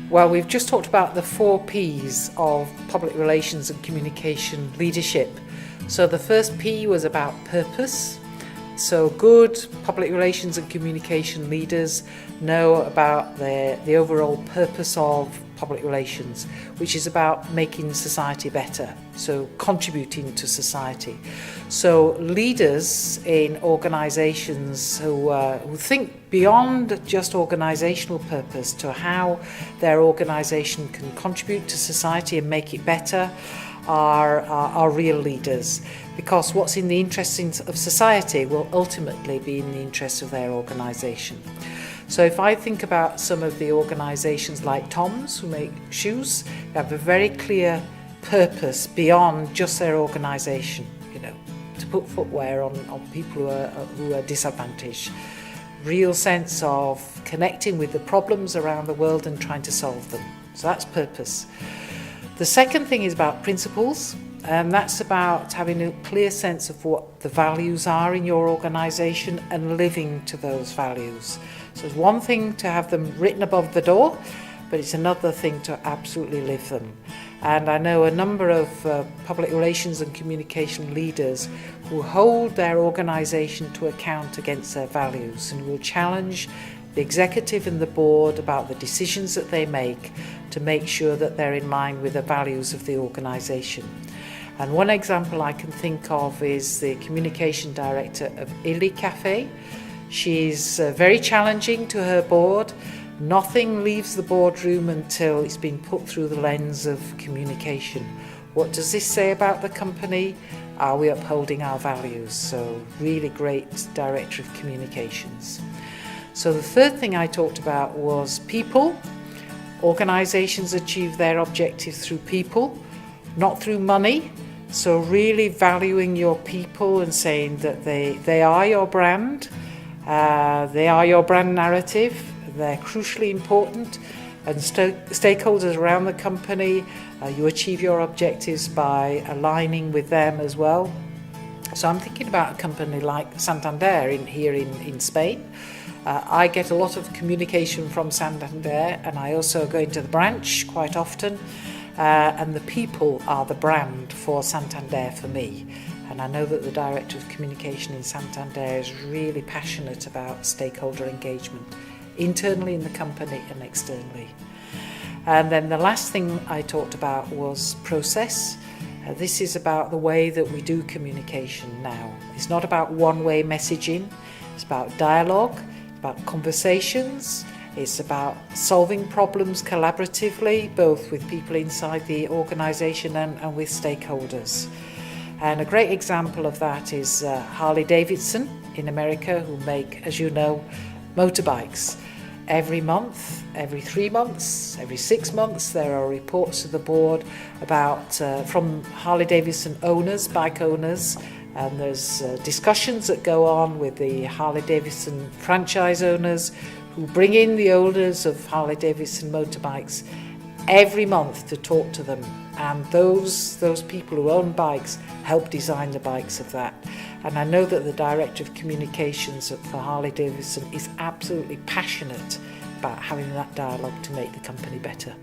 Well, we've just talked about the 4 P's of public relations and communication leadership. So the first P was about purpose. So good public relations and communication leaders know about the overall purpose of public relations, which is about making society better, so contributing to society. So leaders in organisations who think beyond just organisational purpose to how their organisation can contribute to society and make it better are real leaders, because what's in the interests of society will ultimately be in the interests of their organisation. So if I think about some of the organisations like Tom's, who make shoes, they have a very clear purpose beyond just their organisation, to put footwear on people who are disadvantaged. Real sense of connecting with the problems around the world and trying to solve them. So that's purpose. The second thing is about principles, and that's about having a clear sense of what the values are in your organisation and living to those values. So it's one thing to have them written above the door, but it's another thing to absolutely live them. And I know a number of public relations and communication leaders who hold their organisation to account against their values and will challenge the executive and the board about the decisions that they make sure that they're in line with the values of the organisation. And one example I can think of is the communication director of Illy Cafe. She's very challenging to her board. Nothing leaves the boardroom until it's been put through the lens of communication. What does this say about the company? Are we upholding our values? So really great director of communications. So the third thing I talked about was people. Organisations achieve their objectives through people, not through money. So really valuing your people and saying that they are your brand, they are your brand narrative, they're crucially important, and stakeholders around the company, you achieve your objectives by aligning with them as well. So I'm thinking about a company like Santander here in Spain. I get a lot of communication from Santander, and I also go into the branch quite often. And the people are the brand for Santander for me. And I know that the Director of Communication in Santander is really passionate about stakeholder engagement, internally in the company and externally. And then the last thing I talked about was process. This is about the way that we do communication now. It's not about one-way messaging, it's about dialogue, about conversations. It's about solving problems collaboratively, both with people inside the organisation and with stakeholders. And a great example of that is Harley Davidson in America, who make, as you know, motorbikes. Every month, every 3 months, every 6 months, there are reports to the board about from Harley Davidson owners, bike owners, and there's discussions that go on with the Harley Davidson franchise owners who bring in the owners of Harley Davidson motorbikes every month to talk to them. And those people who own bikes help design the bikes of that. And I know that the Director of Communications for Harley Davidson is absolutely passionate about having that dialogue to make the company better.